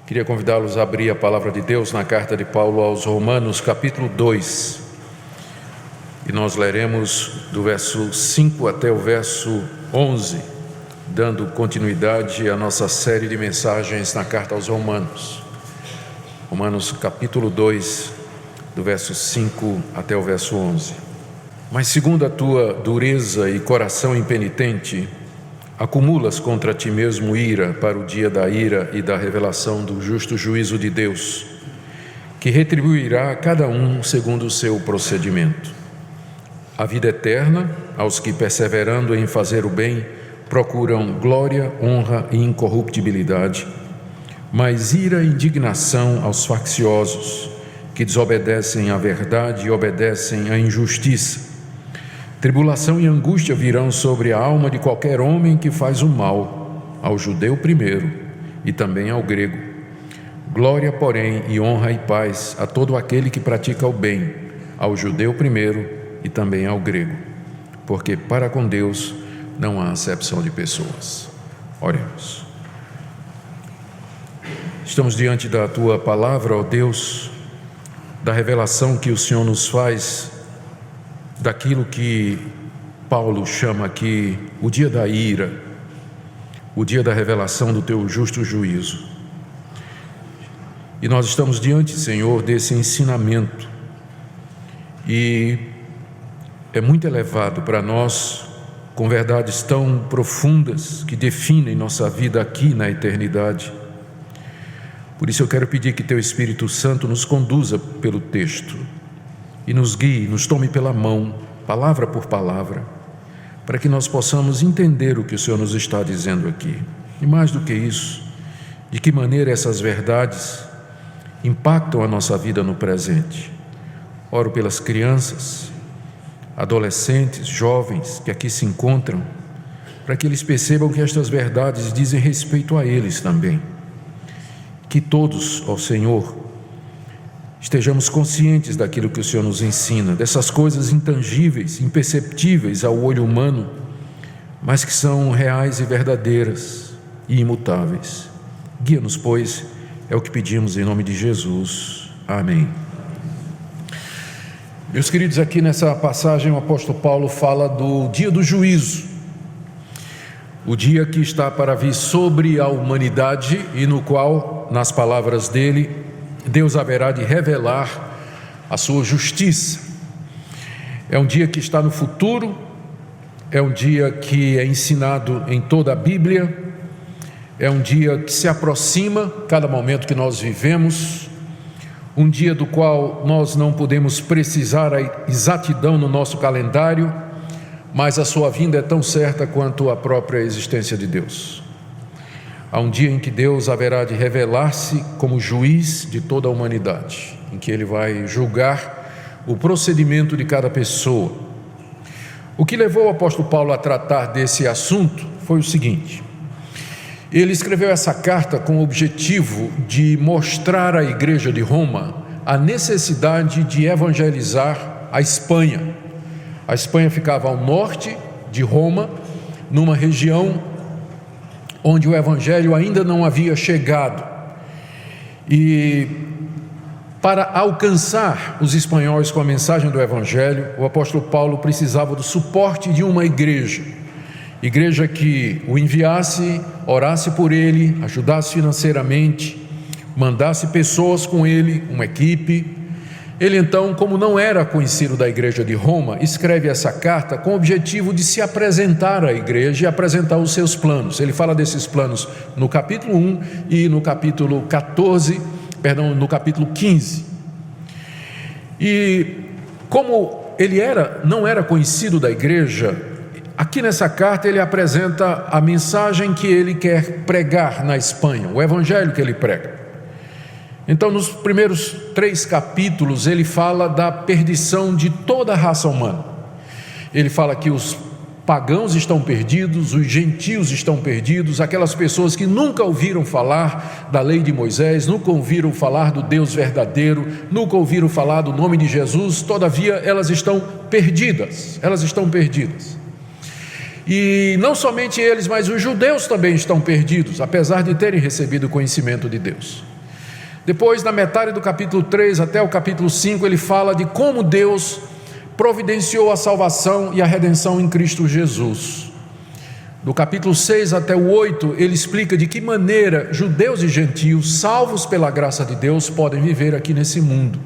Queria convidá-los a abrir a palavra de Deus na carta de Paulo aos Romanos, capítulo 2. E nós leremos do verso 5 até o verso 11, dando continuidade à nossa série de mensagens na carta aos Romanos. Romanos, capítulo 2, do verso 5 até o verso 11. Mas segundo a tua dureza e coração impenitente, acumulas contra ti mesmo ira para o dia da ira e da revelação do justo juízo de Deus, que retribuirá a cada um segundo o seu procedimento. A vida eterna aos que, perseverando em fazer o bem, procuram glória, honra e incorruptibilidade, mas ira e indignação aos facciosos, que desobedecem à verdade e obedecem à injustiça. Tribulação e angústia virão sobre a alma de qualquer homem que faz o mal, ao judeu primeiro e também ao grego. Glória, porém, e honra e paz a todo aquele que pratica o bem, ao judeu primeiro e também ao grego, porque para com Deus não há acepção de pessoas. Oremos. Estamos diante da Tua palavra, ó Deus, da revelação que o Senhor nos faz daquilo que Paulo chama aqui o dia da ira, o dia da revelação do Teu justo juízo. E nós estamos diante, Senhor, desse ensinamento, e é muito elevado para nós, com verdades tão profundas que definem nossa vida aqui na eternidade. Por isso eu quero pedir que Teu Espírito Santo nos conduza pelo texto e nos guie, nos tome pela mão, palavra por palavra, para que nós possamos entender o que o Senhor nos está dizendo aqui. E mais do que isso, de que maneira essas verdades impactam a nossa vida no presente. Oro pelas crianças, adolescentes, jovens que aqui se encontram, para que eles percebam que estas verdades dizem respeito a eles também. Que todos, ó Senhor, estejamos conscientes daquilo que o Senhor nos ensina, dessas coisas intangíveis, imperceptíveis ao olho humano, mas que são reais e verdadeiras e imutáveis. Guia-nos, pois, é o que pedimos em nome de Jesus. Amém. Meus queridos, aqui nessa passagem o apóstolo Paulo fala do dia do juízo, o dia que está para vir sobre a humanidade e no qual, nas palavras dele, Deus haverá de revelar a sua justiça. É um dia que está no futuro, é um dia que é ensinado em toda a Bíblia, é um dia que se aproxima cada momento que nós vivemos, um dia do qual nós não podemos precisar a exatidão no nosso calendário, mas a sua vinda é tão certa quanto a própria existência de Deus. Há um dia em que Deus haverá de revelar-se como juiz de toda a humanidade, em que Ele vai julgar o procedimento de cada pessoa. O que levou o apóstolo Paulo a tratar desse assunto foi o seguinte: ele escreveu essa carta com o objetivo de mostrar à igreja de Roma a necessidade de evangelizar a Espanha. A Espanha ficava ao norte de Roma, numa região onde o evangelho ainda não havia chegado, e para alcançar os espanhóis com a mensagem do evangelho, o apóstolo Paulo precisava do suporte de uma igreja que o enviasse, orasse por ele, ajudasse financeiramente, mandasse pessoas com ele, uma equipe. Ele então, como não era conhecido da igreja de Roma, escreve essa carta com o objetivo de se apresentar à igreja e apresentar os seus planos. Ele fala desses planos no capítulo 1 e no capítulo 15. E como ele não era conhecido da igreja, aqui nessa carta ele apresenta a mensagem que ele quer pregar na Espanha, o evangelho que ele prega. Então, nos primeiros 3 capítulos, ele fala da perdição de toda a raça humana. Ele fala que os pagãos estão perdidos, os gentios estão perdidos, aquelas pessoas que nunca ouviram falar da lei de Moisés, nunca ouviram falar do Deus verdadeiro, nunca ouviram falar do nome de Jesus, todavia elas estão perdidas, E não somente eles, mas os judeus também estão perdidos, apesar de terem recebido o conhecimento de Deus. Depois, na metade do capítulo 3 até o capítulo 5, ele fala de como Deus providenciou a salvação e a redenção em Cristo Jesus. Do capítulo 6 até o 8, ele explica de que maneira judeus e gentios, salvos pela graça de Deus, podem viver aqui nesse mundo.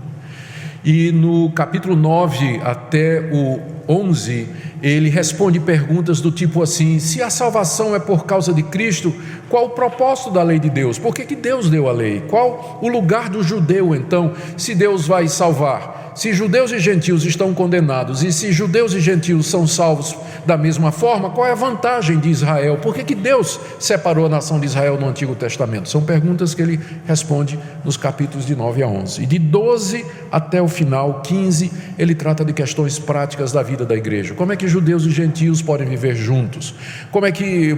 E no capítulo 9 até o 11, ele responde perguntas do tipo assim: se a salvação é por causa de Cristo, qual o propósito da lei de Deus? Por que Deus deu a lei? Qual o lugar do judeu então, se Deus vai salvar? Se judeus e gentios estão condenados, e se judeus e gentios são salvos da mesma forma, qual é a vantagem de Israel? Por que Deus separou a nação de Israel no Antigo Testamento? São perguntas que ele responde nos capítulos de 9 a 11. E de 12 até o final, 15, ele trata de questões práticas da vida da igreja. Como é que judeus e gentios podem viver juntos? Como é que,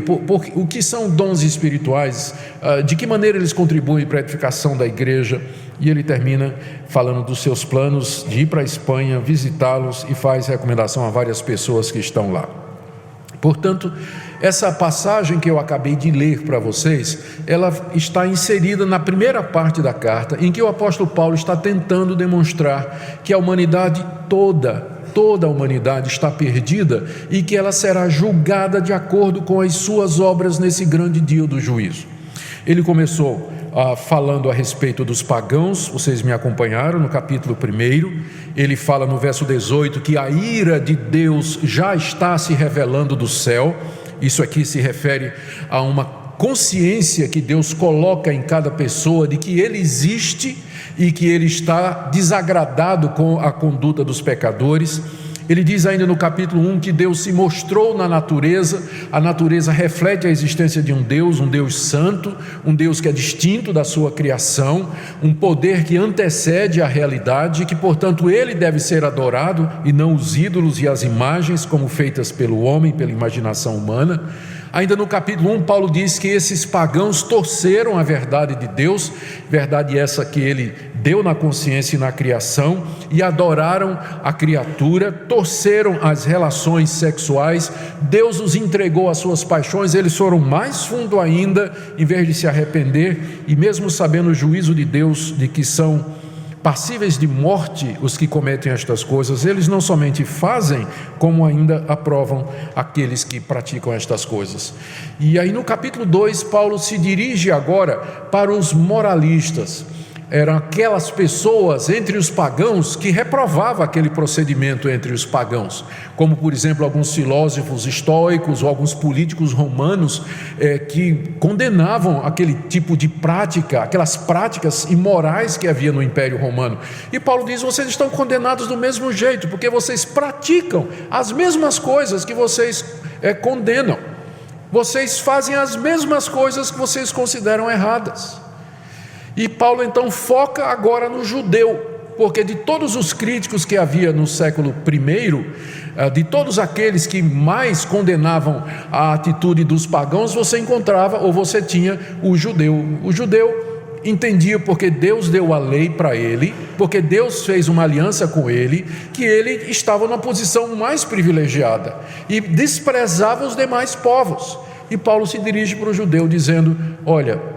o que são dons espirituais? De que maneira eles contribuem para a edificação da igreja? E ele termina falando dos seus planos de ir para a Espanha, visitá-los, e faz recomendação a várias pessoas que estão lá. Portanto, essa passagem que eu acabei de ler para vocês, ela está inserida na primeira parte da carta, em que o apóstolo Paulo está tentando demonstrar que a humanidade toda a humanidade está perdida e que ela será julgada de acordo com as suas obras nesse grande dia do juízo. Ele começou falando a respeito dos pagãos, vocês me acompanharam no capítulo 1, ele fala no verso 18 que a ira de Deus já está se revelando do céu. Isso aqui se refere a uma consciência que Deus coloca em cada pessoa de que Ele existe e que Ele está desagradado com a conduta dos pecadores. Ele diz ainda no capítulo 1 que Deus se mostrou na natureza. A natureza reflete a existência de um Deus santo, um Deus que é distinto da sua criação, um poder que antecede a realidade, que portanto Ele deve ser adorado e não os ídolos e as imagens como feitas pelo homem, pela imaginação humana. Ainda no capítulo 1, Paulo diz que esses pagãos torceram a verdade de Deus, verdade essa que Ele deu na consciência e na criação, e adoraram a criatura, torceram as relações sexuais. Deus os entregou às suas paixões, eles foram mais fundo ainda, em vez de se arrepender, e mesmo sabendo o juízo de Deus, de que são passíveis de morte os que cometem estas coisas, eles não somente fazem, como ainda aprovam aqueles que praticam estas coisas. E aí no capítulo 2, Paulo se dirige agora para os moralistas. Eram aquelas pessoas entre os pagãos que reprovavam aquele procedimento entre os pagãos, como por exemplo alguns filósofos estoicos ou alguns políticos romanos que condenavam aquele tipo de prática, aquelas práticas imorais que havia no Império Romano. E Paulo diz: vocês estão condenados do mesmo jeito, porque vocês praticam as mesmas coisas que vocês condenam, vocês fazem as mesmas coisas que vocês consideram erradas. E Paulo então foca agora no judeu, porque de todos os críticos que havia no século I, de todos aqueles que mais condenavam a atitude dos pagãos, você encontrava, ou você tinha, o judeu. O judeu entendia, porque Deus deu a lei para ele, porque Deus fez uma aliança com ele, que ele estava numa posição mais privilegiada e desprezava os demais povos. E Paulo se dirige para o judeu dizendo: olha,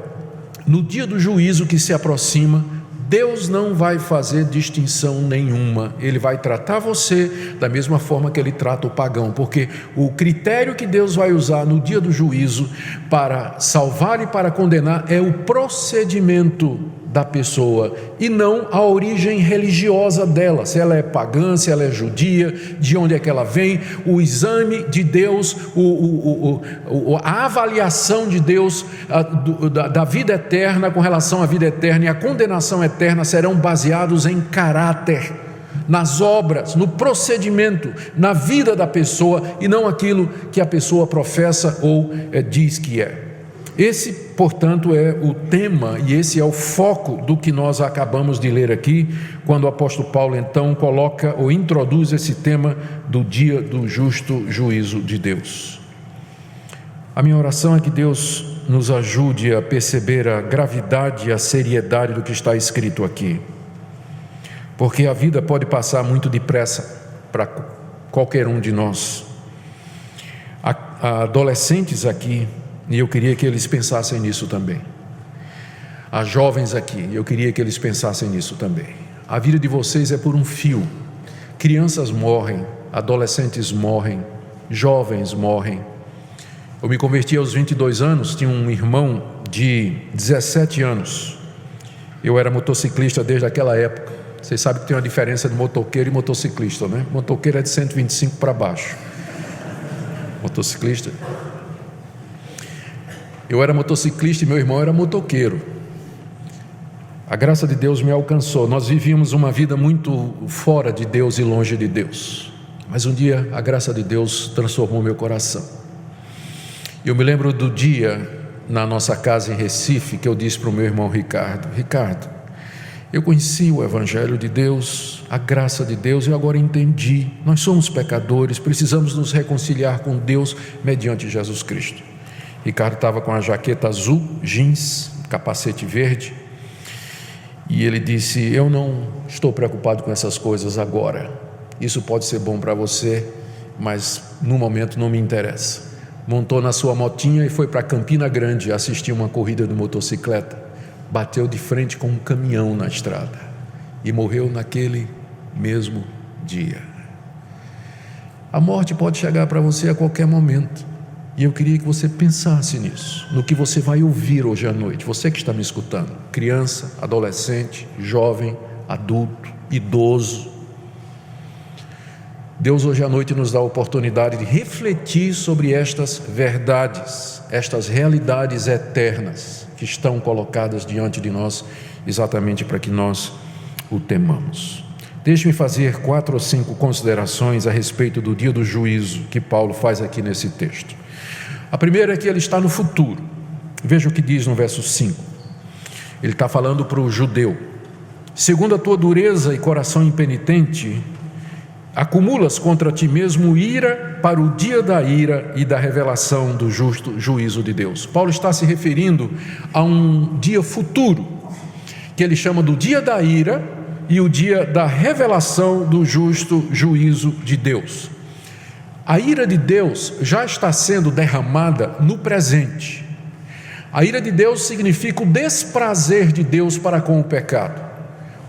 no dia do juízo que se aproxima, Deus não vai fazer distinção nenhuma. Ele vai tratar você da mesma forma que Ele trata o pagão, porque o critério que Deus vai usar no dia do juízo para salvar e para condenar é o procedimento da pessoa e não a origem religiosa dela, se ela é pagã, se ela é judia, de onde é que ela vem. O exame de Deus, a avaliação de Deus da vida eterna com relação à vida eterna e a condenação eterna serão baseados em caráter, nas obras, no procedimento, na vida da pessoa, e não aquilo que a pessoa professa ou diz que é. Esse, portanto, é o tema e esse é o foco do que nós acabamos de ler aqui, quando o apóstolo Paulo então coloca ou introduz esse tema do dia do justo juízo de Deus. A minha oração é que Deus nos ajude a perceber a gravidade e a seriedade do que está escrito aqui, porque a vida pode passar muito depressa para qualquer um de nós. Há adolescentes aqui, e eu queria que eles pensassem nisso também. Há jovens aqui, eu queria que eles pensassem nisso também. A vida de vocês é por um fio. Crianças morrem, adolescentes morrem, jovens morrem. Eu me converti aos 22 anos, tinha um irmão de 17 anos. Eu era motociclista desde aquela época. Vocês sabem que tem uma diferença de motoqueiro e motociclista, né? Motoqueiro é de 125 para baixo. Motociclista. Eu era motociclista e meu irmão era motoqueiro. A graça de Deus me alcançou. Nós vivíamos uma vida muito fora de Deus e longe de Deus. Mas um dia a graça de Deus transformou meu coração. Eu me lembro do dia na nossa casa em Recife que eu disse para o meu irmão Ricardo: Ricardo, eu conheci o Evangelho de Deus, a graça de Deus, e agora entendi. Nós somos pecadores, precisamos nos reconciliar com Deus mediante Jesus Cristo. Ricardo estava com a jaqueta azul, jeans, capacete verde, e ele disse: eu não estou preocupado com essas coisas agora. Isso pode ser bom para você, mas no momento não me interessa. Montou na sua motinha e foi para Campina Grande assistir uma corrida de motocicleta. Bateu de frente com um caminhão na estrada e morreu naquele mesmo dia. A morte pode chegar para você a qualquer momento, e eu queria que você pensasse nisso, no que você vai ouvir hoje à noite. Você que está me escutando, criança, adolescente, jovem, adulto, idoso. Deus hoje à noite nos dá a oportunidade de refletir sobre estas verdades, estas realidades eternas que estão colocadas diante de nós, exatamente para que nós o temamos. Deixe-me fazer 4 ou 5 considerações a respeito do dia do juízo que Paulo faz aqui nesse texto. A primeira é que ele está no futuro. Veja o que diz no verso 5. Ele está falando para o judeu: segundo a tua dureza e coração impenitente, acumulas contra ti mesmo ira para o dia da ira e da revelação do justo juízo de Deus. Paulo está se referindo a um dia futuro, que ele chama do dia da ira e o dia da revelação do justo juízo de Deus. A ira de Deus já está sendo derramada no presente. A ira de Deus significa o desprazer de Deus para com o pecado.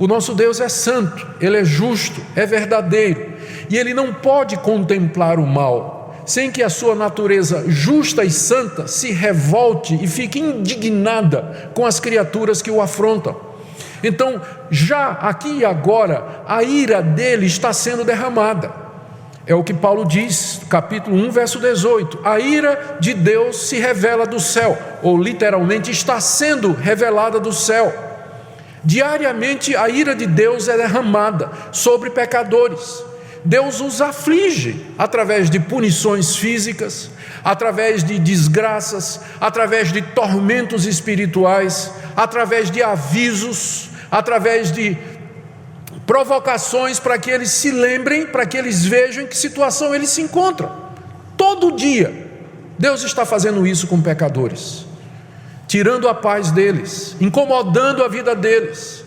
O nosso Deus é santo, Ele é justo, é verdadeiro, e Ele não pode contemplar o mal sem que a sua natureza justa e santa se revolte e fique indignada com as criaturas que o afrontam. Então, já aqui e agora, a ira dele está sendo derramada. É o que Paulo diz, capítulo 1, verso 18: a ira de Deus se revela do céu, ou literalmente está sendo revelada do céu. Diariamente a ira de Deus é derramada sobre pecadores. Deus os aflige através de punições físicas, através de desgraças, através de tormentos espirituais, através de avisos, através de provocações para que eles se lembrem, para que eles vejam em que situação eles se encontram. Todo dia Deus está fazendo isso com pecadores, tirando a paz deles, incomodando a vida deles.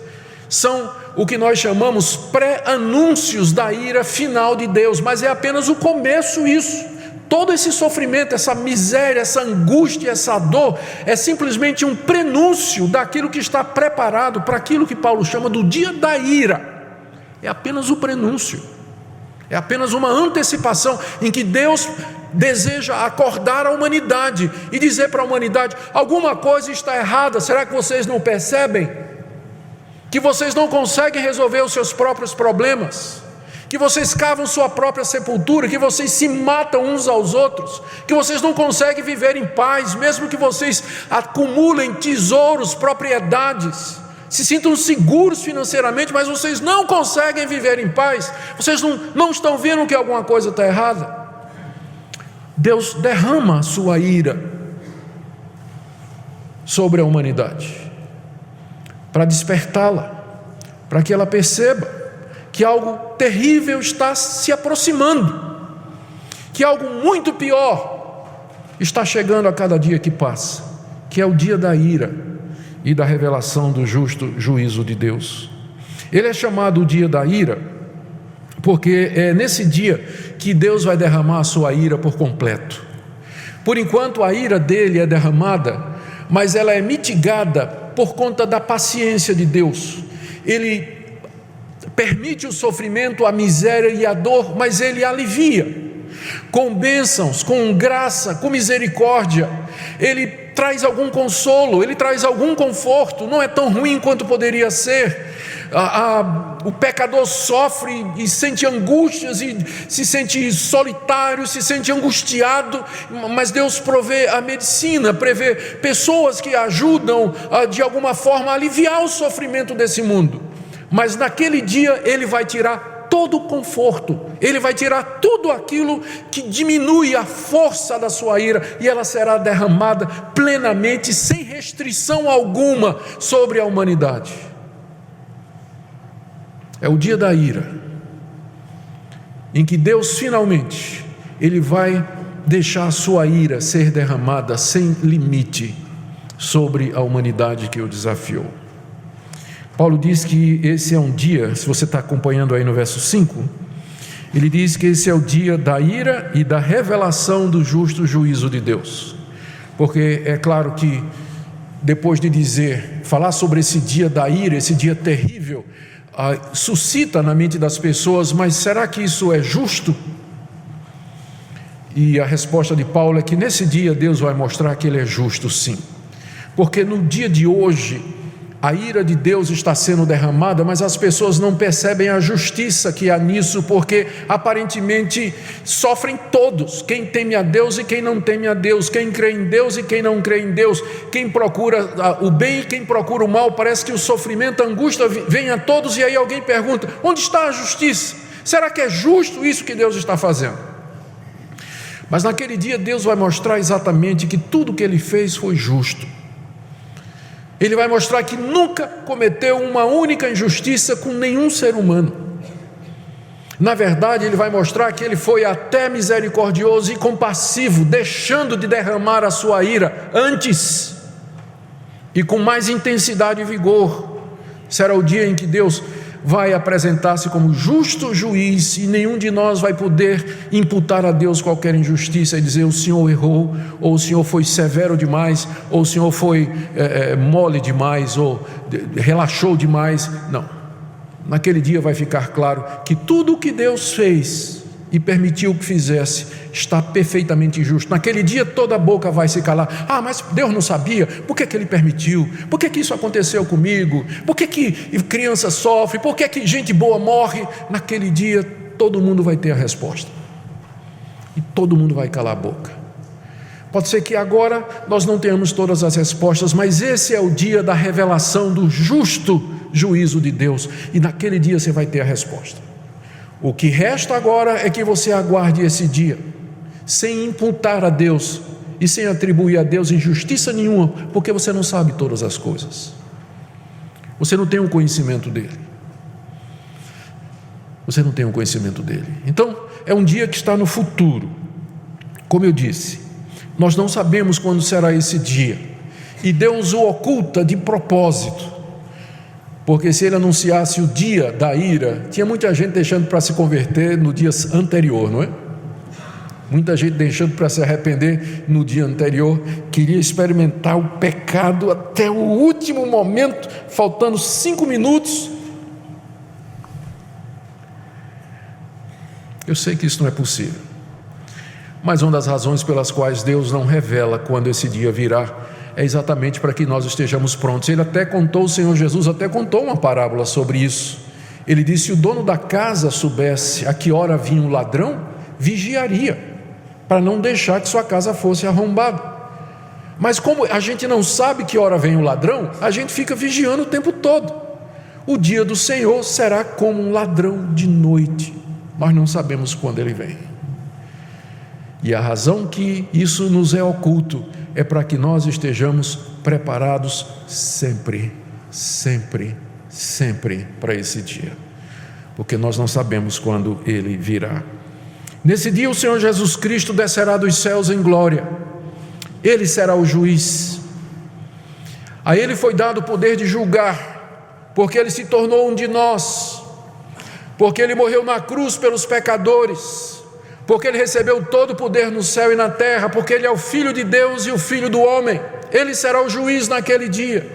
São o que nós chamamos pré-anúncios da ira final de Deus, mas é apenas o começo isso. Todo esse sofrimento, essa miséria, essa angústia, essa dor, é simplesmente um prenúncio daquilo que está preparado para aquilo que Paulo chama do dia da ira. É apenas o prenúncio, é apenas uma antecipação em que Deus deseja acordar a humanidade e dizer para a humanidade: alguma coisa está errada, será que vocês não percebem? Que vocês não conseguem resolver os seus próprios problemas, que vocês cavam sua própria sepultura, que vocês se matam uns aos outros, que vocês não conseguem viver em paz, mesmo que vocês acumulem tesouros, propriedades, se sintam seguros financeiramente, mas vocês não conseguem viver em paz. Vocês não estão vendo que alguma coisa está errada? Deus derrama a sua ira sobre a humanidade para despertá-la, para que ela perceba que algo terrível está se aproximando, que algo muito pior está chegando a cada dia que passa, que é o dia da ira e da revelação do justo juízo de Deus. Ele é chamado o dia da ira porque é nesse dia que Deus vai derramar a sua ira por completo. Por enquanto a ira dele é derramada, mas ela é mitigada por conta da paciência de Deus. Ele permite o sofrimento, a miséria e a dor, mas Ele alivia com bênçãos, com graça, com misericórdia. Ele traz algum consolo, Ele traz algum conforto. Não é tão ruim quanto poderia ser. O pecador sofre e sente angústias, e se sente solitário, se sente angustiado, mas Deus provê a medicina, prevê pessoas que ajudam de alguma forma a aliviar o sofrimento desse mundo. Mas naquele dia Ele vai tirar todo o conforto, Ele vai tirar tudo aquilo que diminui a força da sua ira, e ela será derramada plenamente, sem restrição alguma sobre a humanidade. É o dia da ira, em que Deus finalmente, Ele vai deixar a sua ira ser derramada sem limite sobre a humanidade que o desafiou. Paulo diz que esse é um dia, se você está acompanhando aí no verso 5, ele diz que esse é o dia da ira e da revelação do justo juízo de Deus. Porque é claro que depois de falar sobre esse dia da ira, esse dia terrível, suscita na mente das pessoas, mas será que isso é justo? E a resposta de Paulo é que nesse dia Deus vai mostrar que Ele é justo, sim. Porque no dia de hoje, a ira de Deus está sendo derramada, mas as pessoas não percebem a justiça que há nisso, porque aparentemente sofrem todos, quem teme a Deus e quem não teme a Deus, quem crê em Deus e quem não crê em Deus, quem procura o bem e quem procura o mal. Parece que o sofrimento, a angústia vem a todos, e aí alguém pergunta: onde está a justiça? Será que é justo isso que Deus está fazendo? Mas naquele dia Deus vai mostrar exatamente que tudo que Ele fez foi justo. Ele vai mostrar que nunca cometeu uma única injustiça com nenhum ser humano. Na verdade, Ele vai mostrar que Ele foi até misericordioso e compassivo, deixando de derramar a sua ira antes e com mais intensidade e vigor. Será o dia em que Deus vai apresentar-se como justo juiz, e nenhum de nós vai poder imputar a Deus qualquer injustiça e dizer: o Senhor errou, ou o Senhor foi severo demais, ou o Senhor foi mole demais, ou relaxou demais. Não, naquele dia vai ficar claro que tudo o que Deus fez e permitiu que fizesse está perfeitamente justo. Naquele dia toda a boca vai se calar. Mas Deus não sabia? Por que Ele permitiu? Por que isso aconteceu comigo? Por que criança sofre? Por que gente boa morre? Naquele dia todo mundo vai ter a resposta, e todo mundo vai calar a boca. Pode ser que agora nós não tenhamos todas as respostas, mas esse é o dia da revelação do justo juízo de Deus, e naquele dia você vai ter a resposta. O que resta agora é que você aguarde esse dia, sem imputar a Deus e sem atribuir a Deus injustiça nenhuma, porque você não sabe todas as coisas, você não tem o conhecimento dele, então é um dia que está no futuro. Como eu disse, nós não sabemos quando será esse dia, e Deus o oculta de propósito, porque se Ele anunciasse o dia da ira, tinha muita gente deixando para se converter no dia anterior, não é? Muita gente deixando para se arrepender no dia anterior, queria experimentar o pecado até o último momento, faltando 5 minutos. Eu sei que isso não é possível, mas uma das razões pelas quais Deus não revela quando esse dia virá é exatamente para que nós estejamos prontos. O Senhor Jesus até contou uma parábola sobre isso. Ele disse: se o dono da casa soubesse a que hora vinha o ladrão, vigiaria, para não deixar que sua casa fosse arrombada. Mas como a gente não sabe que hora vem o ladrão, a gente fica vigiando o tempo todo. O dia do Senhor será como um ladrão de noite, nós não sabemos quando ele vem. E a razão que isso nos é oculto é para que nós estejamos preparados sempre, sempre, sempre para esse dia, porque nós não sabemos quando ele virá. Nesse dia o Senhor Jesus Cristo descerá dos céus em glória. Ele será o juiz. A Ele foi dado o poder de julgar, porque Ele se tornou um de nós, porque Ele morreu na cruz pelos pecadores, porque Ele recebeu todo o poder no céu e na terra, porque Ele é o Filho de Deus e o Filho do homem. Ele será o juiz naquele dia.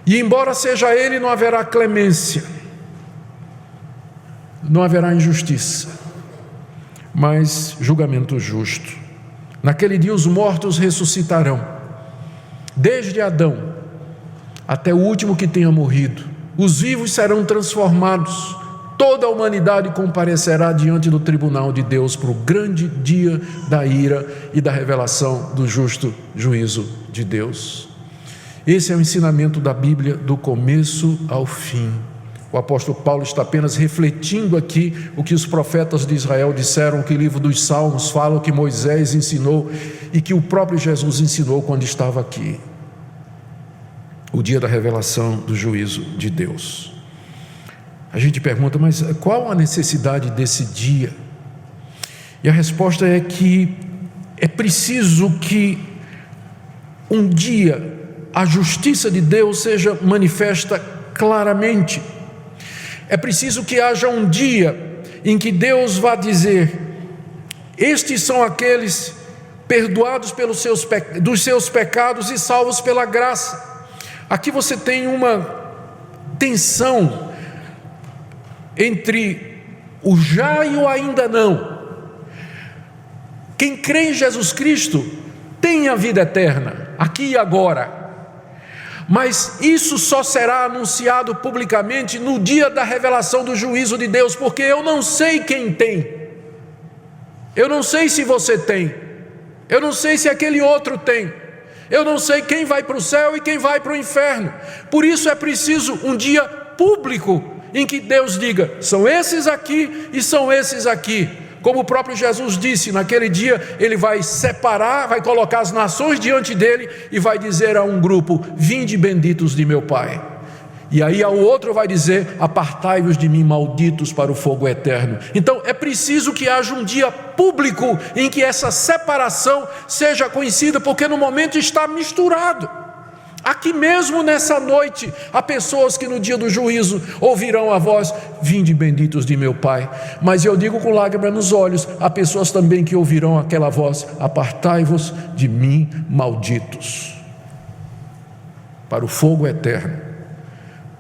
E embora seja Ele, não haverá clemência, não haverá injustiça, mas julgamento justo. Naquele dia os mortos ressuscitarão, desde Adão até o último que tenha morrido. Os vivos serão transformados. Toda a humanidade comparecerá diante do tribunal de Deus para o grande dia da ira e da revelação do justo juízo de Deus. Esse é o ensinamento da Bíblia do começo ao fim. O apóstolo Paulo está apenas refletindo aqui o que os profetas de Israel disseram, que o livro dos Salmos fala, que Moisés ensinou e que o próprio Jesus ensinou quando estava aqui. O dia da revelação do juízo de Deus. A gente pergunta, mas qual a necessidade desse dia? E a resposta é que é preciso que um dia a justiça de Deus seja manifesta claramente. É preciso que haja um dia em que Deus vá dizer: estes são aqueles perdoados dos seus pecados e salvos pela graça. Aqui você tem uma tensão entre o já e o ainda não. Quem crê em Jesus Cristo tem a vida eterna, aqui e agora. Mas isso só será anunciado publicamente no dia da revelação do juízo de Deus, porque eu não sei quem tem. Eu não sei se você tem. Eu não sei se aquele outro tem. Eu não sei quem vai para o céu e quem vai para o inferno. Por isso é preciso um dia público em que Deus diga: são esses aqui e são esses aqui. Como o próprio Jesus disse, naquele dia Ele vai separar, vai colocar as nações diante dele e vai dizer a um grupo: vinde benditos de meu Pai. E aí ao outro vai dizer: apartai-vos de mim, malditos, para o fogo eterno. Então é preciso que haja um dia público em que essa separação seja conhecida, porque no momento está misturado. Aqui mesmo nessa noite, há pessoas que no dia do juízo ouvirão a voz: vinde benditos de meu Pai. Mas eu digo com lágrimas nos olhos, há pessoas também que ouvirão aquela voz: apartai-vos de mim, malditos, para o fogo eterno,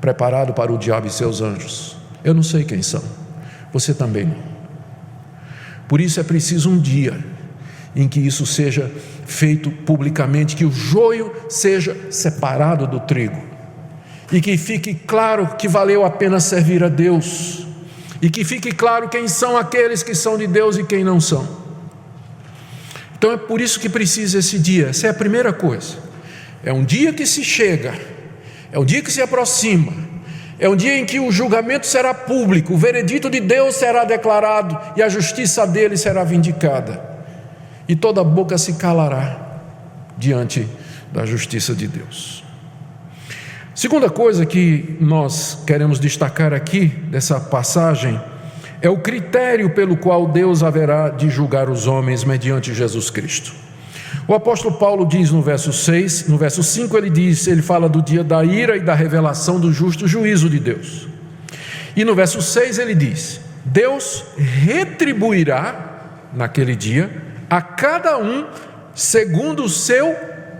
preparado para o diabo e seus anjos. Eu não sei quem são, você também não. Por isso é preciso um dia em que isso seja feito publicamente, que o joio seja separado do trigo, e que fique claro que valeu a pena servir a Deus, e que fique claro quem são aqueles que são de Deus e quem não são. Então é por isso que precisa esse dia. Essa é a primeira coisa. É um dia que se chega, é um dia que se aproxima, é um dia em que o julgamento será público, o veredito de Deus será declarado e a justiça dele será vindicada. E toda boca se calará diante da justiça de Deus. Segunda coisa que nós queremos destacar aqui dessa passagem é o critério pelo qual Deus haverá de julgar os homens mediante Jesus Cristo. O apóstolo Paulo diz no verso 6, no verso 5 ele fala do dia da ira e da revelação do justo juízo de Deus. E no verso 6 ele diz: Deus retribuirá naquele dia a cada um segundo o seu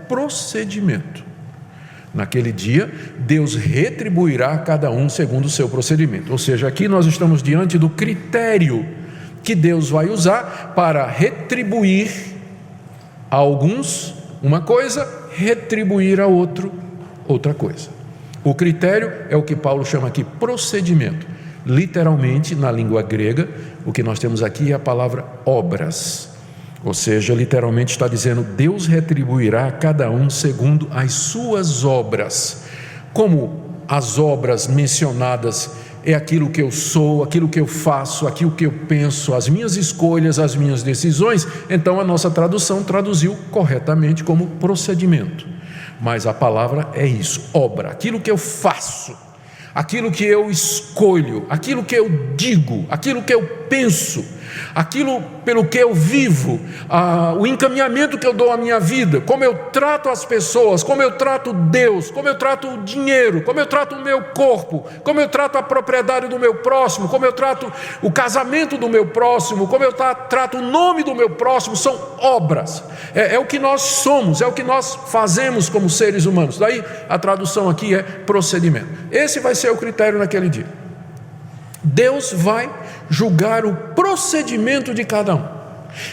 procedimento. Naquele dia, Deus retribuirá a cada um segundo o seu procedimento. Ou seja, aqui nós estamos diante do critério que Deus vai usar para retribuir a alguns uma coisa, retribuir a outro outra coisa. O critério é o que Paulo chama aqui procedimento. Literalmente, na língua grega, o que nós temos aqui é a palavra obras. Ou seja, literalmente está dizendo: Deus retribuirá a cada um segundo as suas obras. Como as obras mencionadas é aquilo que eu sou, aquilo que eu faço, aquilo que eu penso, as minhas escolhas, as minhas decisões, então a nossa tradução traduziu corretamente como procedimento. Mas a palavra é isso: obra, aquilo que eu faço, aquilo que eu escolho, aquilo que eu digo, aquilo que eu penso, aquilo pelo que eu vivo, o encaminhamento que eu dou à minha vida, como eu trato as pessoas, como eu trato Deus, como eu trato o dinheiro, como eu trato o meu corpo, como eu trato a propriedade do meu próximo, como eu trato o casamento do meu próximo, como eu trato o nome do meu próximo, são obras, é o que nós somos, é o que nós fazemos como seres humanos. Daí a tradução aqui é procedimento. Esse vai ser o critério naquele dia. Deus vai julgar o procedimento de cada um,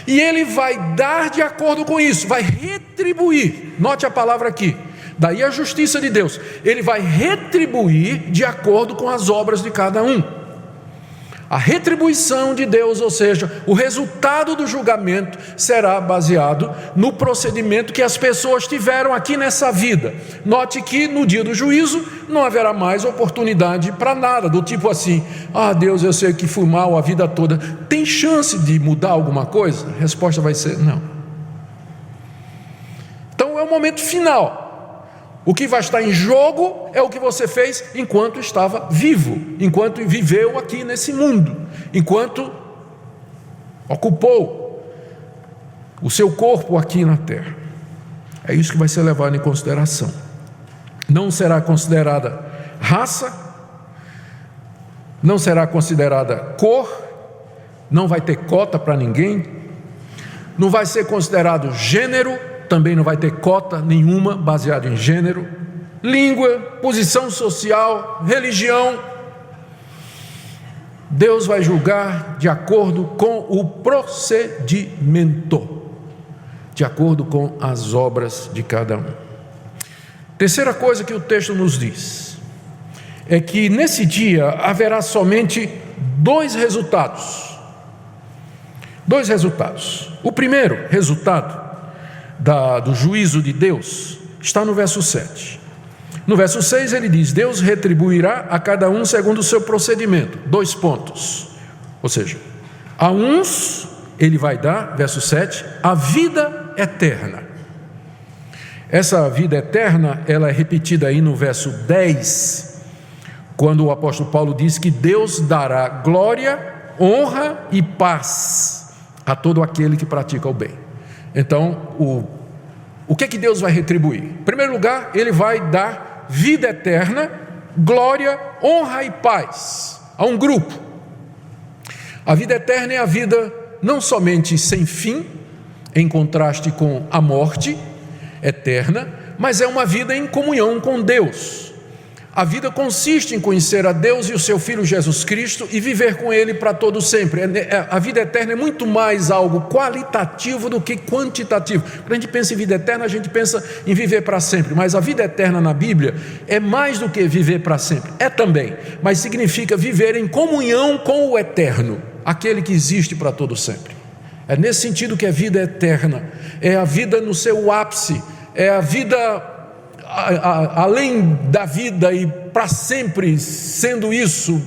e Ele vai dar de acordo com isso, vai retribuir. Note a palavra aqui, daí a justiça de Deus. Ele vai retribuir de acordo com as obras de cada um. A retribuição de Deus, ou seja, o resultado do julgamento, será baseado no procedimento que as pessoas tiveram aqui nessa vida. Note que no dia do juízo não haverá mais oportunidade para nada, do tipo assim: Deus, eu sei que fui mal a vida toda, tem chance de mudar alguma coisa? A resposta vai ser não. Então é o momento final. O que vai estar em jogo é o que você fez enquanto estava vivo, enquanto viveu aqui nesse mundo, enquanto ocupou o seu corpo aqui na terra. É isso que vai ser levado em consideração. Não será considerada raça, não será considerada cor, não vai ter cota para ninguém, não vai ser considerado gênero, também não vai ter cota nenhuma baseada em gênero, língua, posição social, religião. Deus vai julgar de acordo com o procedimento, de acordo com as obras de cada um. Terceira coisa que o texto nos diz é que nesse dia haverá somente dois resultados. Dois resultados. O primeiro resultado do juízo de Deus está no verso 7. No verso 6 ele diz: Deus retribuirá a cada um segundo o seu procedimento. 2 pontos. Ou seja, a uns ele vai dar, verso 7, a vida eterna. Essa vida eterna, ela é repetida aí no verso 10, quando o apóstolo Paulo diz que Deus dará glória, honra e paz a todo aquele que pratica o bem. Então, o que é que Deus vai retribuir? Em primeiro lugar, Ele vai dar vida eterna, glória, honra e paz a um grupo. A vida eterna é a vida não somente sem fim, em contraste com a morte eterna, mas é uma vida em comunhão com Deus. A vida consiste em conhecer a Deus e o seu Filho Jesus Cristo e viver com Ele para todo sempre. A vida eterna é muito mais algo qualitativo do que quantitativo. Quando a gente pensa em vida eterna, a gente pensa em viver para sempre, mas a vida eterna na Bíblia é mais do que viver para sempre. É também, mas significa viver em comunhão com o eterno, aquele que existe para todo sempre. É nesse sentido que a vida eterna é a vida no seu ápice, é a vida além da vida e para sempre sendo isso.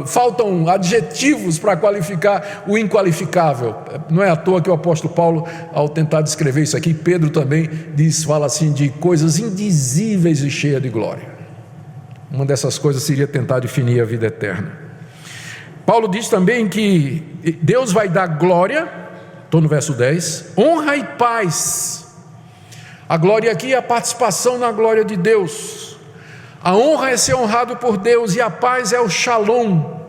Faltam adjetivos para qualificar o inqualificável. Não é à toa que o apóstolo Paulo, ao tentar descrever isso aqui, Pedro também fala assim de coisas indizíveis e cheias de glória. Uma dessas coisas seria tentar definir a vida eterna. Paulo diz também que Deus vai dar glória, estou no verso 10, honra e paz. A glória aqui é a participação na glória de Deus. A honra é ser honrado por Deus, e a paz é o shalom,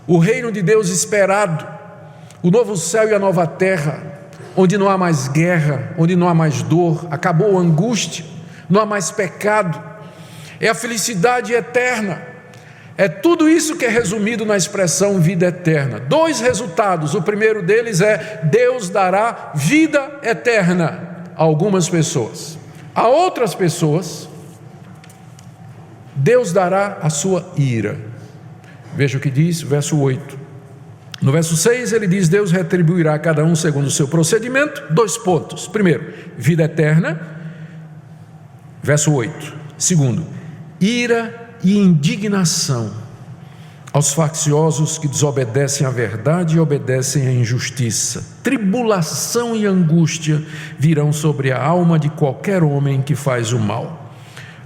o reino de Deus esperado, o novo céu e a nova terra, onde não há mais guerra, onde não há mais dor, acabou a angústia, não há mais pecado, é a felicidade eterna. É tudo isso que é resumido na expressão vida eterna. 2 resultados. O primeiro deles é: Deus dará vida eterna a algumas pessoas. A outras pessoas, Deus dará a sua ira. Veja o que diz, verso 8. No verso 6 ele diz: Deus retribuirá a cada um segundo o seu procedimento. 2 pontos. Primeiro, vida eterna. Verso 8. Segundo, ira e indignação aos facciosos que desobedecem à verdade e obedecem à injustiça. Tribulação e angústia virão sobre a alma de qualquer homem que faz o mal.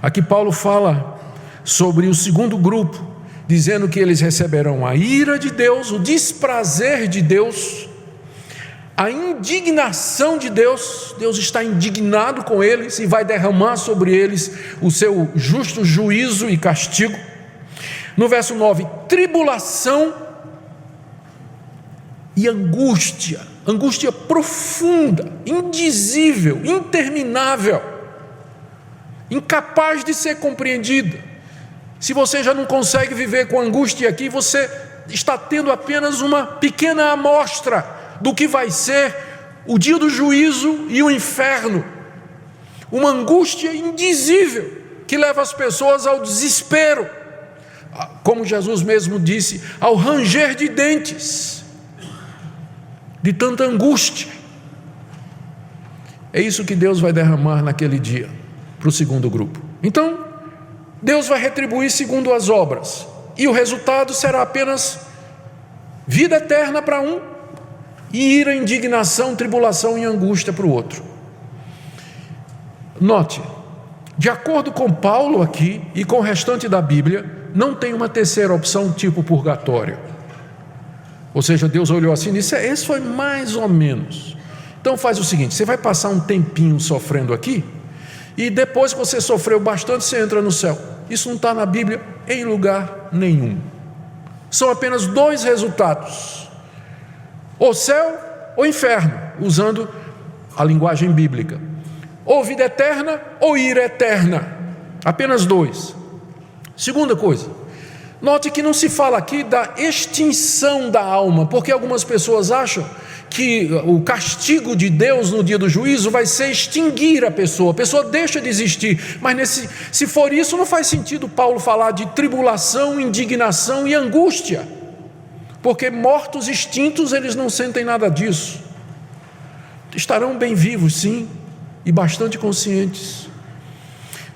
Aqui Paulo fala sobre o segundo grupo, dizendo que eles receberão a ira de Deus, o desprazer de Deus, a indignação de Deus. Deus está indignado com eles e vai derramar sobre eles o seu justo juízo e castigo. No verso 9, tribulação e angústia, angústia profunda, indizível, interminável, incapaz de ser compreendida. Se você já não consegue viver com angústia aqui, você está tendo apenas uma pequena amostra do que vai ser o dia do juízo e o inferno. Uma angústia indizível que leva as pessoas ao desespero, como Jesus mesmo disse, ao ranger de dentes, de tanta angústia. É isso que Deus vai derramar naquele dia para o segundo grupo. Então, Deus vai retribuir segundo as obras, e o resultado será apenas vida eterna para um e ira, indignação, tribulação e angústia para o outro. Note, de acordo com Paulo aqui e com o restante da Bíblia, não tem uma terceira opção tipo purgatório. Ou seja, Deus olhou assim e disse: esse foi mais ou menos. Então faz o seguinte, você vai passar um tempinho sofrendo aqui, e depois que você sofreu bastante, você entra no céu. Isso não está na Bíblia em lugar nenhum. São apenas dois resultados: ou céu ou inferno, usando a linguagem bíblica. Ou vida eterna ou ira eterna. Apenas dois. Segunda coisa, note que não se fala aqui da extinção da alma, porque algumas pessoas acham que o castigo de Deus no dia do juízo vai ser extinguir a pessoa deixa de existir. Mas se for isso, não faz sentido Paulo falar de tribulação, indignação e angústia, porque mortos extintos, eles não sentem nada disso. Estarão bem vivos, sim, e bastante conscientes.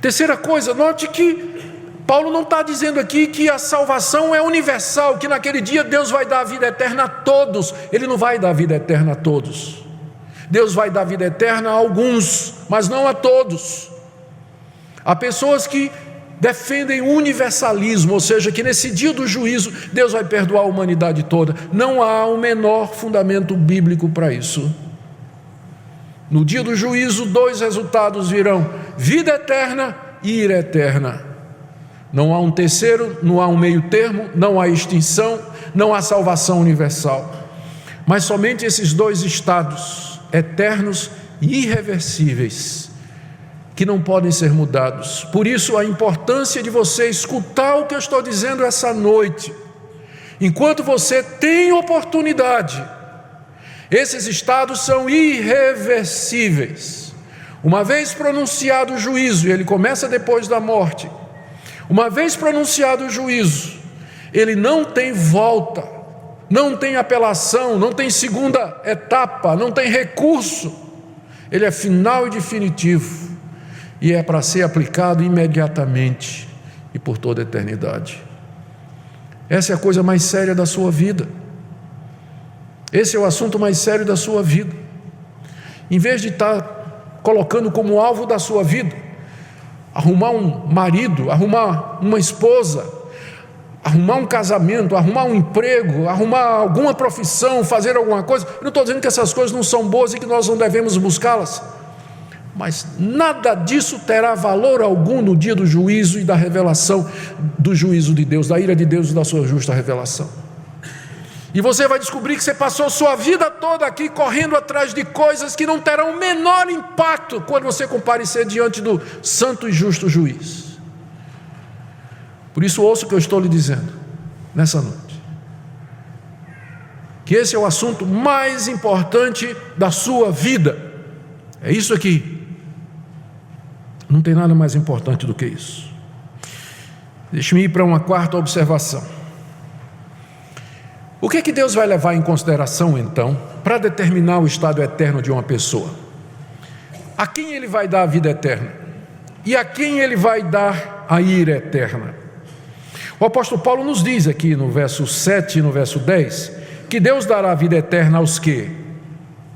Terceira coisa, note que Paulo não está dizendo aqui que a salvação é universal, que naquele dia Deus vai dar a vida eterna a todos. Ele não vai dar a vida eterna a todos. Deus vai dar a vida eterna a alguns, mas não a todos. Há pessoas que defendem o universalismo, ou seja, que nesse dia do juízo Deus vai perdoar a humanidade toda. Não há o menor fundamento bíblico para isso. No dia do juízo, dois resultados virão: vida eterna e ira eterna. Não há um terceiro, não há um meio termo, não há extinção, não há salvação universal. Mas somente esses dois estados, eternos e irreversíveis, que não podem ser mudados. Por isso a importância de você escutar o que eu estou dizendo essa noite. Enquanto você tem oportunidade, esses estados são irreversíveis. Uma vez pronunciado o juízo, e ele começa depois da morte, uma vez pronunciado o juízo, ele não tem volta, não tem apelação, não tem segunda etapa, não tem recurso. Ele é final e definitivo, e é para ser aplicado imediatamente e por toda a eternidade. Essa é a coisa mais séria da sua vida. Esse é o assunto mais sério da sua vida. Em vez de estar colocando como alvo da sua vida arrumar um marido, arrumar uma esposa, arrumar um casamento, arrumar um emprego, arrumar alguma profissão, fazer alguma coisa, eu não estou dizendo que essas coisas não são boas e que nós não devemos buscá-las, mas nada disso terá valor algum no dia do juízo e da revelação do juízo de Deus, da ira de Deus e da sua justa revelação. E você vai descobrir que você passou sua vida toda aqui correndo atrás de coisas que não terão o menor impacto quando você comparecer diante do santo e justo juiz. Por isso, ouça o que eu estou lhe dizendo nessa noite, que esse é o assunto mais importante da sua vida. É isso aqui. Não tem nada mais importante do que isso. Deixe-me ir para uma quarta observação. O que é que Deus vai levar em consideração, então, para determinar o estado eterno de uma pessoa? A quem Ele vai dar a vida eterna? E a quem Ele vai dar a ira eterna? O apóstolo Paulo nos diz aqui no verso 7 e no verso 10, que Deus dará a vida eterna aos que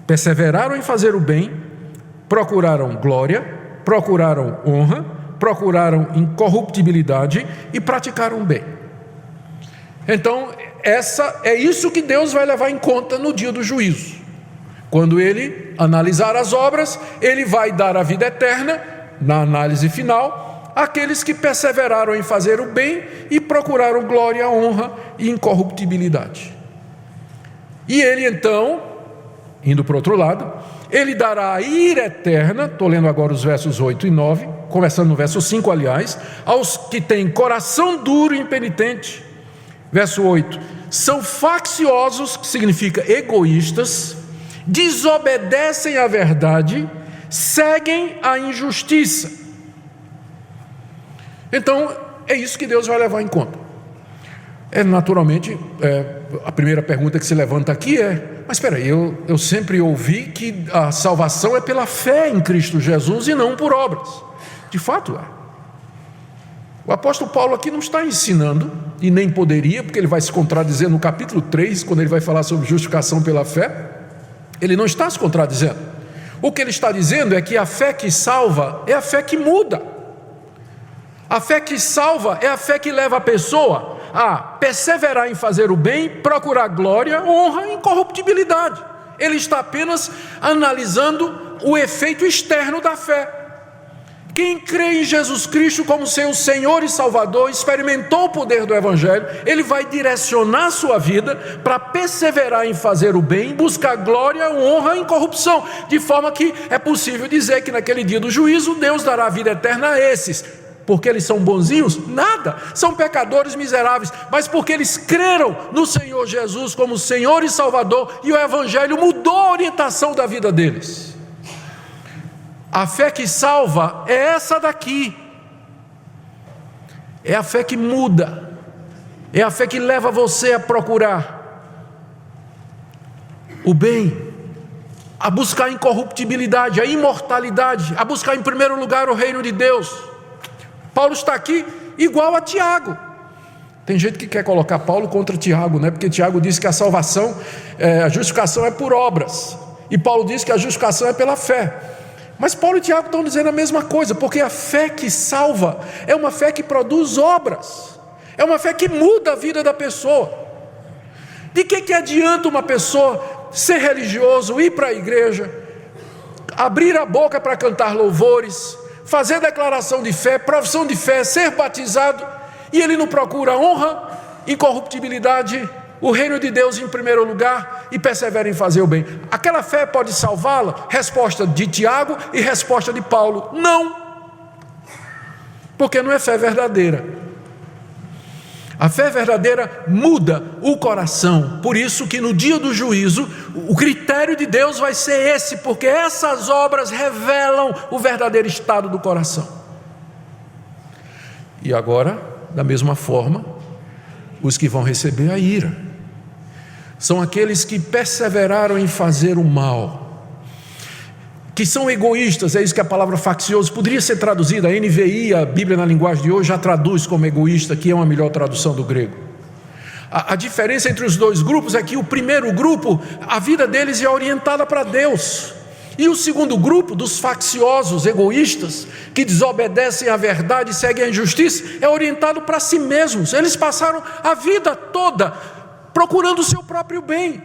perseveraram em fazer o bem, procuraram glória, procuraram honra, procuraram incorruptibilidade e praticaram o bem. Então, é isso que Deus vai levar em conta no dia do juízo. Quando Ele analisar as obras, Ele vai dar a vida eterna, na análise final, àqueles que perseveraram em fazer o bem e procuraram glória, honra e incorruptibilidade. E Ele então, indo para o outro lado, Ele dará a ira eterna, estou lendo agora os versos 8 e 9, começando no verso 5, aliás, aos que têm coração duro e impenitente. Verso 8: são facciosos, que significa egoístas, desobedecem à verdade, seguem a injustiça. Então, é isso que Deus vai levar em conta. Naturalmente, a primeira pergunta que se levanta aqui mas espera aí, eu sempre ouvi que a salvação é pela fé em Cristo Jesus e não por obras. De fato é. O apóstolo Paulo aqui não está ensinando, e nem poderia, porque ele vai se contradizer no capítulo 3, quando ele vai falar sobre justificação pela fé. Ele não está se contradizendo. O que ele está dizendo é que a fé que salva é a fé que muda. A fé que salva é a fé que leva a pessoa a perseverar em fazer o bem, procurar glória, honra e incorruptibilidade. Ele está apenas analisando o efeito externo da fé. Quem crê em Jesus Cristo como seu Senhor e Salvador, experimentou o poder do Evangelho, ele vai direcionar sua vida para perseverar em fazer o bem, buscar glória, honra e incorrupção, de forma que é possível dizer que naquele dia do juízo, Deus dará a vida eterna a esses. Porque eles são bonzinhos? Nada, são pecadores miseráveis, mas porque eles creram no Senhor Jesus como Senhor e Salvador, e o Evangelho mudou a orientação da vida deles. A fé que salva é essa daqui, é a fé que muda, é a fé que leva você a procurar o bem, a buscar a incorruptibilidade, a imortalidade, a buscar em primeiro lugar o reino de Deus. Paulo está aqui igual a Tiago. Tem gente que quer colocar Paulo contra Tiago, né? Porque Tiago disse que a salvação, a justificação é por obras, e Paulo diz que a justificação é pela fé. Mas Paulo e Tiago estão dizendo a mesma coisa, porque a fé que salva é uma fé que produz obras, é uma fé que muda a vida da pessoa. De que adianta uma pessoa ser religioso, ir para a igreja, abrir a boca para cantar louvores, fazer declaração de fé, profissão de fé, ser batizado, e ele não procura honra, incorruptibilidade, o reino de Deus em primeiro lugar, e persevera em fazer o bem? Aquela fé pode salvá-la? Resposta de Tiago e resposta de Paulo: não, porque não é fé verdadeira. A fé verdadeira muda o coração. Por isso que no dia do juízo, o critério de Deus vai ser esse, porque essas obras revelam o verdadeiro estado do coração. E agora, da mesma forma, os que vão receber a ira são aqueles que perseveraram em fazer o mal, que são egoístas. É isso que a palavra faccioso poderia ser traduzida. A NVI, a Bíblia na linguagem de hoje, já traduz como egoísta, que é uma melhor tradução do grego. A diferença entre os dois grupos é que o primeiro grupo, a vida deles é orientada para Deus, e o segundo grupo, dos facciosos, egoístas, que desobedecem à verdade e seguem a injustiça, é orientado para si mesmos. Eles passaram a vida toda procurando o seu próprio bem,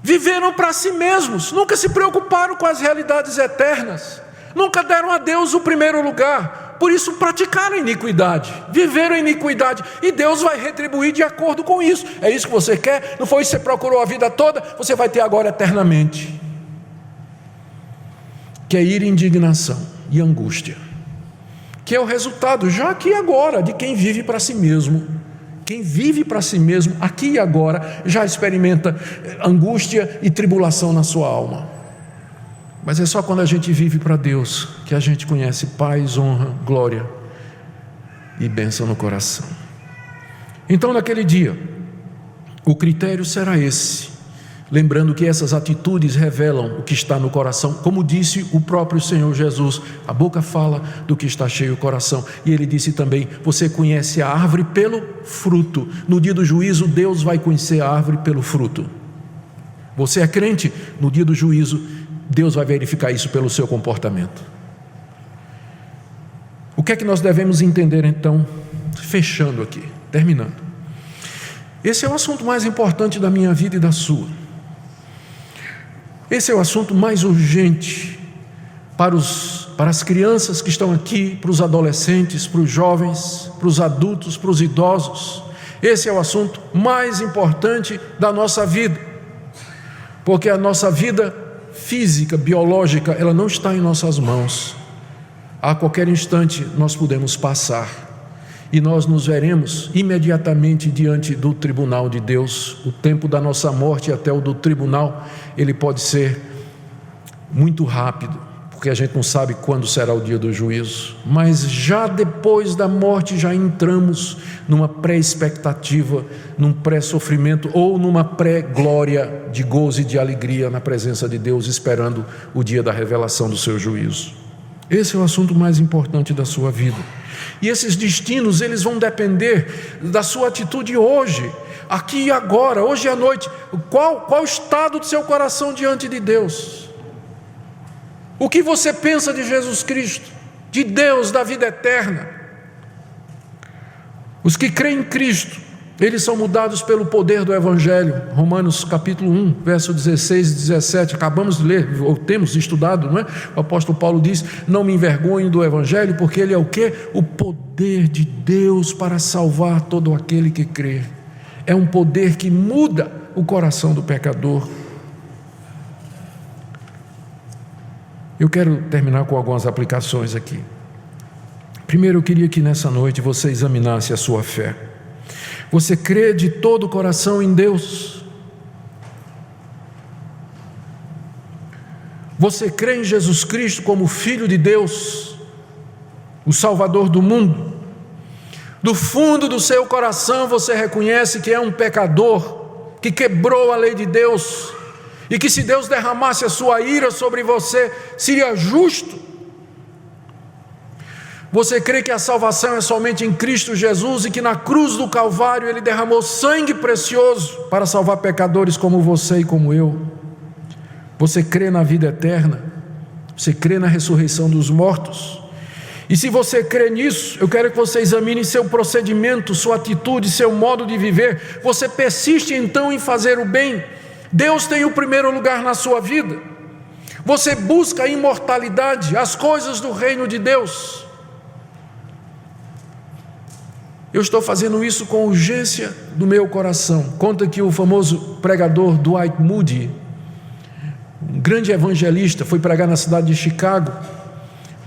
viveram para si mesmos, nunca se preocuparam com as realidades eternas, nunca deram a Deus o primeiro lugar, por isso praticaram iniquidade, viveram iniquidade, e Deus vai retribuir de acordo com isso. É isso que você quer? Não foi isso que você procurou a vida toda? Você vai ter agora eternamente. Que é ira, indignação e angústia, que é o resultado já aqui e agora de quem vive para si mesmo. Quem vive para si mesmo, aqui e agora, já experimenta angústia e tribulação na sua alma. Mas é só quando a gente vive para Deus que a gente conhece paz, honra, glória e bênção no coração. Então, naquele dia, o critério será esse. Lembrando que essas atitudes revelam o que está no coração. Como disse o próprio Senhor Jesus, a boca fala do que está cheio o coração. E ele disse também: você conhece a árvore pelo fruto. No dia do juízo, Deus vai conhecer a árvore pelo fruto. Você é crente? No dia do juízo, Deus vai verificar isso pelo seu comportamento. O que é que nós devemos entender então? Fechando aqui, terminando. Esse é o assunto mais importante da minha vida e da sua. Esse é o assunto mais urgente para as crianças que estão aqui, para os adolescentes, para os jovens, para os adultos, para os idosos. Esse é o assunto mais importante da nossa vida, porque a nossa vida física, biológica, ela não está em nossas mãos. A qualquer instante nós podemos passar e nós nos veremos imediatamente diante do tribunal de Deus. O tempo da nossa morte até o do tribunal, ele pode ser muito rápido, porque a gente não sabe quando será o dia do juízo, mas já depois da morte já entramos numa pré-expectativa, num pré-sofrimento ou numa pré-glória de gozo e de alegria na presença de Deus, esperando o dia da revelação do seu juízo. Esse é o assunto mais importante da sua vida, e esses destinos, eles vão depender da sua atitude hoje, aqui e agora, hoje à noite. Qual o estado do seu coração diante de Deus? O que você pensa de Jesus Cristo, de Deus, da vida eterna? Os que creem em Cristo, eles são mudados pelo poder do Evangelho. Romanos capítulo 1, verso 16 e 17, acabamos de ler, ou temos estudado, não é? O apóstolo Paulo diz: não me envergonho do Evangelho, porque ele é o quê? O poder de Deus para salvar todo aquele que crê. É um poder que muda o coração do pecador. Eu quero terminar com algumas aplicações aqui. Primeiro, eu queria que nessa noite você examinasse a sua fé. Você crê de todo o coração em Deus? Você crê em Jesus Cristo como Filho de Deus, o Salvador do mundo? Do fundo do seu coração você reconhece que é um pecador, que quebrou a lei de Deus, e que se Deus derramasse a sua ira sobre você, seria justo? Você crê que a salvação é somente em Cristo Jesus e que na cruz do Calvário Ele derramou sangue precioso para salvar pecadores como você e como eu? Você crê na vida eterna? Você crê na ressurreição dos mortos? E se você crê nisso, eu quero que você examine seu procedimento, sua atitude, seu modo de viver. Você persiste então em fazer o bem? Deus tem o primeiro lugar na sua vida? Você busca a imortalidade, as coisas do reino de Deus? Eu estou fazendo isso com urgência do meu coração. Conta que o famoso pregador Dwight Moody, um grande evangelista, foi pregar na cidade de Chicago,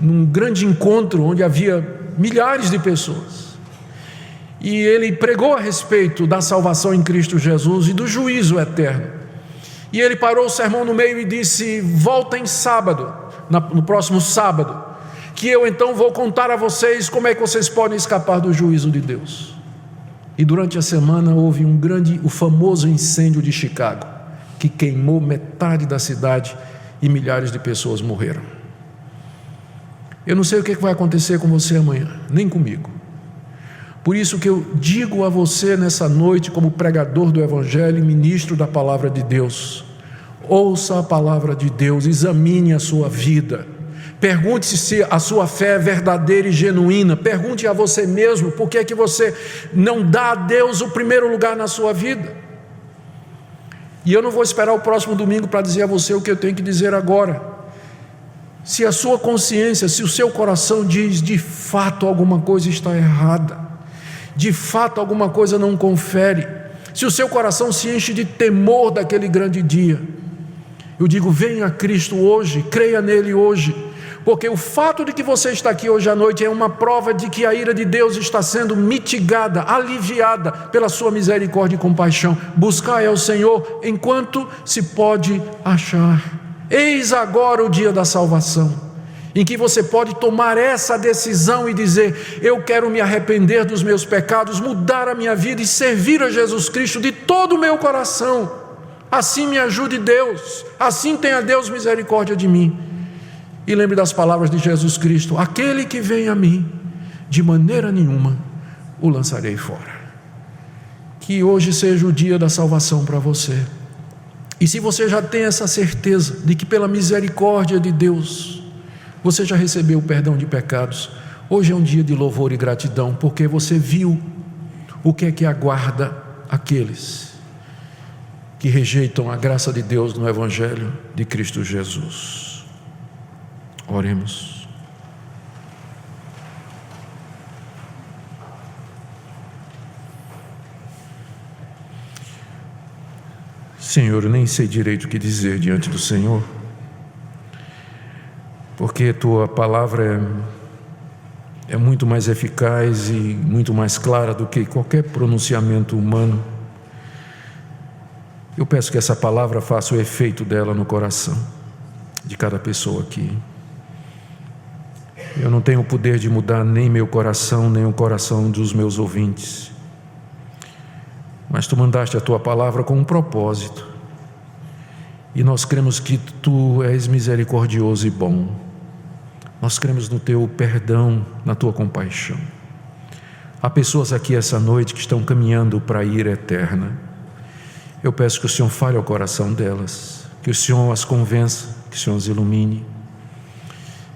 num grande encontro onde havia milhares de pessoas. E ele pregou a respeito da salvação em Cristo Jesus e do juízo eterno. E ele parou o sermão no meio e disse: voltem sábado, no próximo sábado, que eu então vou contar a vocês como é que vocês podem escapar do juízo de Deus. E durante a semana houve o famoso incêndio de Chicago, que queimou metade da cidade e milhares de pessoas morreram. Eu não sei o que vai acontecer com você amanhã, nem comigo. Por isso que eu digo a você nessa noite, como pregador do Evangelho e ministro da Palavra de Deus: ouça a Palavra de Deus, examine a sua vida, pergunte-se se a sua fé é verdadeira e genuína. Pergunte a você mesmo, por que é que você não dá a Deus o primeiro lugar na sua vida? E eu não vou esperar o próximo domingo para dizer a você o que eu tenho que dizer agora. Se a sua consciência, se o seu coração diz: de fato alguma coisa está errada, de fato alguma coisa não confere, se o seu coração se enche de temor daquele grande dia, eu digo: venha a Cristo hoje, creia nele hoje, porque o fato de que você está aqui hoje à noite é uma prova de que a ira de Deus está sendo mitigada, aliviada pela sua misericórdia e compaixão. Buscai ao Senhor enquanto se pode achar. Eis agora o dia da salvação, em que você pode tomar essa decisão e dizer: eu quero me arrepender dos meus pecados, mudar a minha vida e servir a Jesus Cristo de todo o meu coração. Assim me ajude Deus, assim tenha Deus misericórdia de mim. E lembre das palavras de Jesus Cristo: aquele que vem a mim, de maneira nenhuma o lançarei fora. Que hoje seja o dia da salvação para você. E se você já tem essa certeza de que pela misericórdia de Deus você já recebeu o perdão de pecados, hoje é um dia de louvor e gratidão, porque você viu o que é que aguarda aqueles que rejeitam a graça de Deus no Evangelho de Cristo Jesus. Oremos. Senhor, eu nem sei direito o que dizer diante do Senhor, porque Tua palavra é muito mais eficaz e muito mais clara do que qualquer pronunciamento humano. Eu peço que essa palavra faça o efeito dela no coração de cada pessoa aqui. Eu não tenho o poder de mudar nem meu coração, nem o coração dos meus ouvintes. Mas Tu mandaste a Tua palavra com um propósito. E nós cremos que Tu és misericordioso e bom. Nós cremos no Teu perdão, na Tua compaixão. Há pessoas aqui essa noite que estão caminhando para a ira eterna. Eu peço que o Senhor fale ao coração delas, que o Senhor as convença, que o Senhor as ilumine,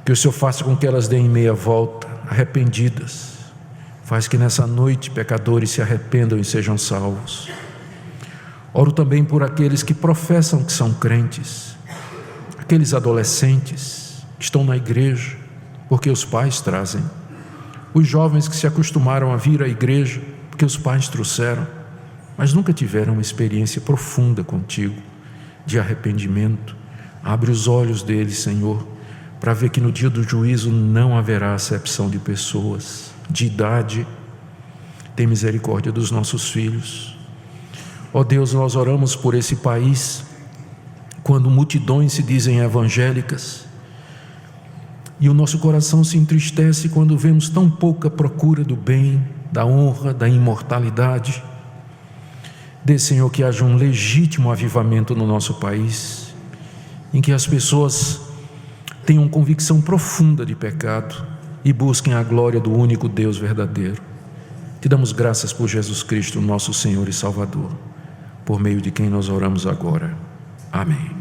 que o Senhor faça com que elas deem meia volta, arrependidas. Faz que nessa noite pecadores se arrependam e sejam salvos. Oro também por aqueles que professam que são crentes, aqueles adolescentes que estão na igreja porque os pais trazem, os jovens que se acostumaram a vir à igreja porque os pais trouxeram, mas nunca tiveram uma experiência profunda contigo, de arrependimento. Abre os olhos deles, Senhor, para ver que no dia do juízo não haverá acepção de pessoas, de idade. Tem misericórdia dos nossos filhos. Ó Deus, nós oramos por esse país, quando multidões se dizem evangélicas, e o nosso coração se entristece quando vemos tão pouca procura do bem, da honra, da imortalidade. Dê, Senhor, que haja um legítimo avivamento no nosso país, em que as pessoas tenham convicção profunda de pecado e busquem a glória do único Deus verdadeiro. Te damos graças por Jesus Cristo, nosso Senhor e Salvador, por meio de quem nós oramos agora. Amém.